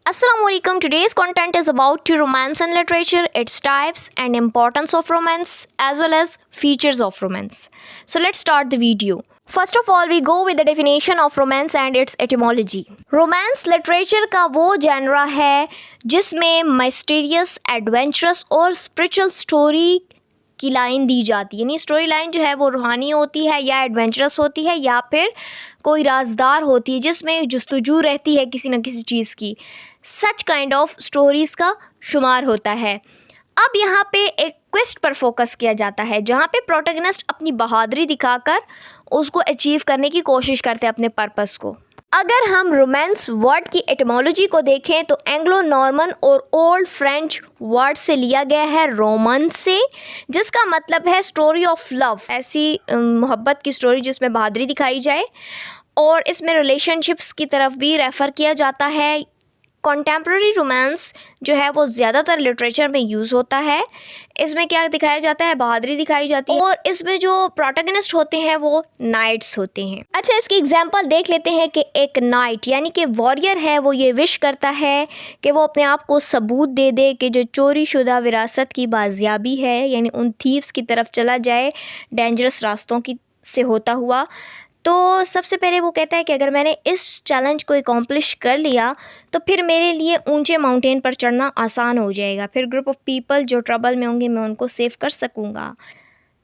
Assalamualaikum. Today's content is about to romance and literature, its types and importance of romance, as well as features of romance. So let's start the video. First of all, we go with the definition of romance and its etymology. Romance literature का वो genre है जिसमें mysterious, adventurous और spiritual story की line दी जाती है। यानी story line जो है वो रूहानी होती है या एडवेंचरस होती है या फिर कोई राजदार होती है जिसमें जुस्तजू रहती है किसी न किसी चीज़ की। सच काइंड ऑफ स्टोरीज़ का शुमार होता है। अब यहाँ पे एक क्वेस्ट पर फोकस किया जाता है जहाँ पे प्रोटैगनिस्ट अपनी बहादुरी दिखाकर उसको अचीव करने की कोशिश करते हैं अपने पर्पस को। अगर हम रोमांस वर्ड की एटमोलॉजी को देखें तो एंग्लो नॉर्मन और ओल्ड फ्रेंच वर्ड से लिया गया है रोमांस से, जिसका मतलब है स्टोरी ऑफ लव, ऐसी मोहब्बत की स्टोरी जिसमें बहादुरी दिखाई जाए। और इसमें रिलेशनशिप्स की तरफ भी रेफ़र किया जाता है। कॉन्टेम्प्ररी रोमांस जो है वो ज़्यादातर लिटरेचर में यूज़ होता है। इसमें क्या दिखाया जाता है, बहादुरी दिखाई जाती है और इसमें जो प्रोटैगनिस्ट होते हैं वो नाइट्स होते हैं। अच्छा, इसकी एग्जांपल देख लेते हैं कि एक नाइट यानी कि वॉरियर है, वो ये विश करता है कि वो अपने आप को सबूत दे दे कि जो चोरी शुदा विरासत की बाजियाबी है यानी उन थीव्स की तरफ चला जाए डेंजरस रास्तों की से होता हुआ। तो सबसे पहले वो कहता है कि अगर मैंने इस चैलेंज को एकम्प्लिश कर लिया तो फिर मेरे लिए ऊंचे माउंटेन पर चढ़ना आसान हो जाएगा, फिर ग्रुप ऑफ पीपल जो ट्रबल में होंगे मैं उनको सेव कर सकूंगा।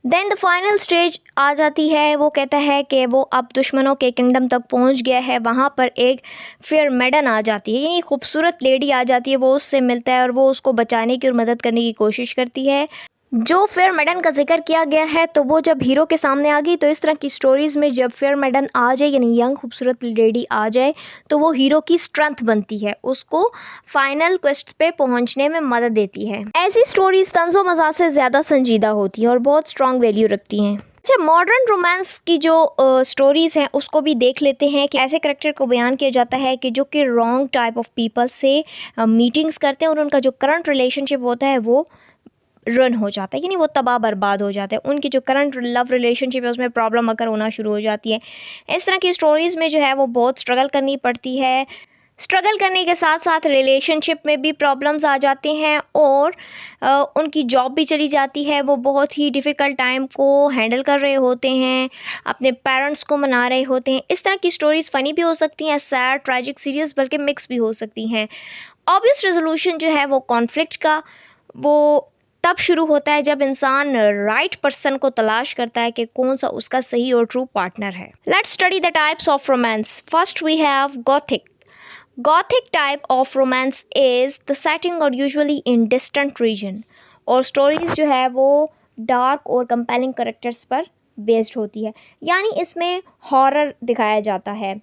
देन द फाइनल स्टेज आ जाती है। वो कहता है कि वो अब दुश्मनों के किंगडम तक पहुंच गया है। वहाँ पर एक फेयर मेडन आ जाती है, यानी खूबसूरत लेडी आ जाती है। वो उससे मिलता है और वो उसको बचाने की और मदद करने की कोशिश करती है। जो फेयर मेडन का जिक्र किया गया है तो वो जब हीरो के सामने आ गई तो इस तरह की स्टोरीज़ में जब फेयर मेडन आ जाए यानी यंग खूबसूरत लेडी आ जाए तो वो हीरो की स्ट्रेंथ बनती है, उसको फाइनल क्वेस्ट पे पहुंचने में मदद देती है। ऐसी स्टोरीज़ तंज़ो मज़ाक से ज़्यादा संजीदा होती हैं और बहुत स्ट्रॉन्ग वैल्यू रखती हैं। अच्छा, मॉडर्न रोमांस की जो स्टोरीज़ हैं उसको भी देख लेते हैं कि ऐसे करेक्टर को बयान किया जाता है कि जो कि रॉन्ग टाइप ऑफ पीपल से मीटिंग्स करते हैं और उनका जो करंट रिलेशनशिप होता है वो रन हो जाता है, यानी वो तबाह बर्बाद हो जाता है। उनकी जो करंट लव रिलेशनशिप है उसमें प्रॉब्लम अगर होना शुरू हो जाती है। इस तरह की स्टोरीज़ में जो है वो बहुत स्ट्रगल करनी पड़ती है। स्ट्रगल करने के साथ साथ रिलेशनशिप में भी प्रॉब्लम्स आ जाते हैं और उनकी जॉब भी चली जाती है। वो बहुत ही डिफ़िकल्ट टाइम को हैंडल कर रहे होते हैं, अपने पेरेंट्स को मना रहे होते हैं। इस तरह की स्टोरीज़ फ़नी भी हो सकती हैं, सैड, ट्रैजिक, सीरियस, बल्कि मिक्स भी हो सकती हैं। ऑब्वियस रेजोल्यूशन जो है वो कॉन्फ्लिक्ट का वो तब शुरू होता है जब इंसान राइट पर्सन को तलाश करता है कि कौन सा उसका सही और ट्रू पार्टनर है। Let's study the types of romance. First we have Gothic. Gothic type of romance is the setting और यूजुअली इन डिस्टेंट रीजन, और स्टोरीज़ जो है वो डार्क और कंपेलिंग करेक्टर्स पर बेस्ड होती है, यानी इसमें हॉरर दिखाया जाता है।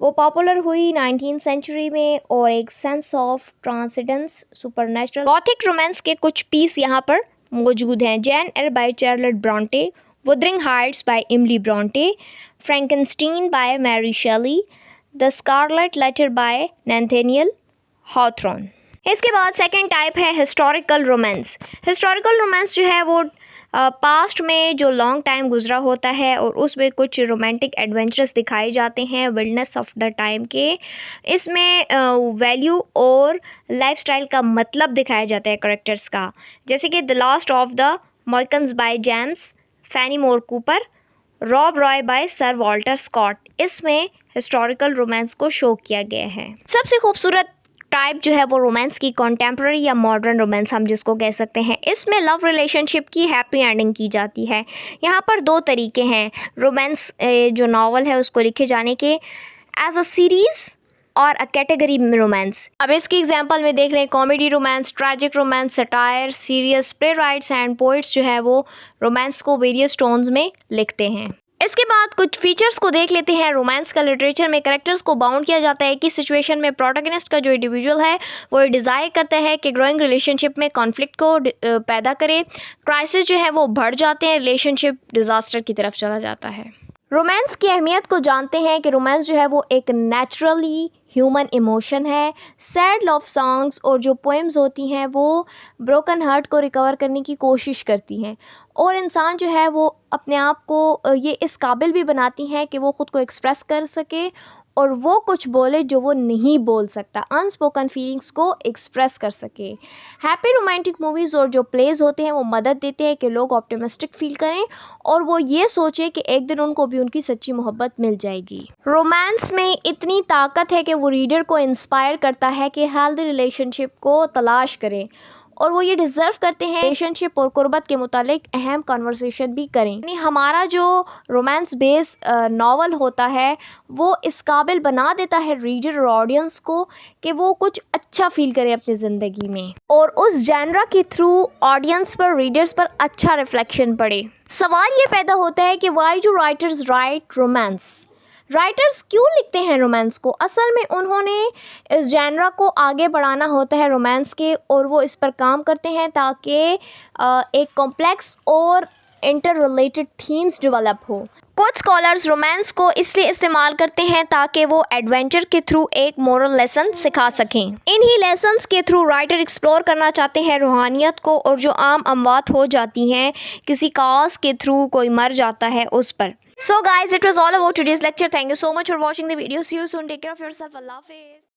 वो पॉपुलर हुई 19th सेंचुरी में और एक sense of transcendence, supernatural. Gothic romance के कुछ पीस यहाँ पर मौजूद हैं। Jane Eyre by Charlotte Bronte, Wuthering Heights by Emily Bronte, Frankenstein by Mary Shelley, the Scarlet Letter by Nathaniel Hawthorne. इसके बाद सेकेंड टाइप है हिस्टोरिकल रोमांस। हिस्टोरिकल रोमांस जो है वो पास्ट में जो लॉन्ग टाइम गुजरा होता है और उसमें कुछ रोमांटिक एडवेंचर्स दिखाए जाते हैं विल्डनेस ऑफ द टाइम के। इसमें वैल्यू और लाइफस्टाइल का मतलब दिखाया जाता है करेक्टर्स का, जैसे कि the Last of the Mohicans by James Fenimore Cooper, Rob Roy by Sir Walter Scott. इसमें हिस्टोरिकल रोमांस को शो किया गया है। सबसे खूबसूरत टाइप जो है वो रोमांस की कॉन्टेम्प्ररी या मॉडर्न रोमांस हम जिसको कह सकते हैं। इसमें लव रिलेशनशिप की हैप्पी एंडिंग की जाती है। यहाँ पर दो तरीके हैं रोमांस जो नावल है उसको लिखे जाने के, एज अ सीरीज़ और अ कैटेगरी रोमांस। अब इसकी एग्जांपल में देख लें, comedy romance, tragic romance, satire, serious. Play rights and poets जो है वो रोमांस को वेरियस टोन्स में लिखते हैं। इसके बाद कुछ फीचर्स को देख लेते हैं। रोमांस का लिटरेचर में कैरेक्टर्स को बाउंड किया जाता है कि सिचुएशन में प्रोटैगनिस्ट का जो इंडिविजुअल है वो डिज़ायर करता है कि ग्रोइंग रिलेशनशिप में कॉन्फ्लिक्ट को पैदा करे। क्राइसिस जो है वो बढ़ जाते हैं, रिलेशनशिप डिज़ास्टर की तरफ चला जाता है। रोमांस की अहमियत को जानते हैं कि रोमांस जो है वो एक नेचुरली ह्यूमन इमोशन है। सैड लव सॉन्ग्स और जो पोएम्स होती हैं वो ब्रोकन हार्ट को रिकवर करने की कोशिश करती हैं और इंसान जो है वो अपने आप को ये इस काबिल भी बनाती हैं कि वो ख़ुद को एक्सप्रेस कर सके और वो कुछ बोले जो वो नहीं बोल सकता, अनस्पोकन फीलिंग्स को एक्सप्रेस कर सके। हैप्पी रोमांटिक मूवीज़ और जो प्लेज होते हैं वो मदद देते हैं कि लोग ऑप्टिमिस्टिक फील करें और वो ये सोचे कि एक दिन उनको भी उनकी सच्ची मोहब्बत मिल जाएगी। रोमांस में इतनी ताकत है कि वो रीडर को इंस्पायर करता है कि हेल्दी रिलेशनशिप को तलाश करें और वो ये डिज़र्व करते हैं रिलेशनशिप और कुर्बत के मुतालिक अहम कन्वर्सेशन भी करें। यानी हमारा जो रोमांस बेस्ड नावल होता है वो इस काबिल बना देता है रीडर और ऑडियंस को कि वो कुछ अच्छा फील करें अपनी ज़िंदगी में और उस जैनरा के थ्रू ऑडियंस पर, रीडर्स पर अच्छा रिफ्लेक्शन पड़े। सवाल ये पैदा होता है कि why do writers right romance? Writers क्यों लिखते हैं रोमांस को? असल में उन्होंने इस जैनरा को आगे बढ़ाना होता है रोमांस के, और वो इस पर काम करते हैं ताकि एक कॉम्प्लेक्स और इंटर रिलेटेड थीम्स डेवलप हो। कुछ स्कॉलर्स रोमांस को इसलिए इस्तेमाल करते हैं ताकि वो एडवेंचर के थ्रू एक मोरल लेसन सिखा सकें। इन्हीं लेसन्स के थ्रू राइटर एक्सप्लोर करना चाहते हैं रूहानियत को और जो आम अमवात हो जाती हैं किसी काज के थ्रू, कोई मर जाता है उस पर। So guys, it was all about today's lecture. Thank you so much for watching the video. See you soon. Take care of yourself. Allah Hafiz.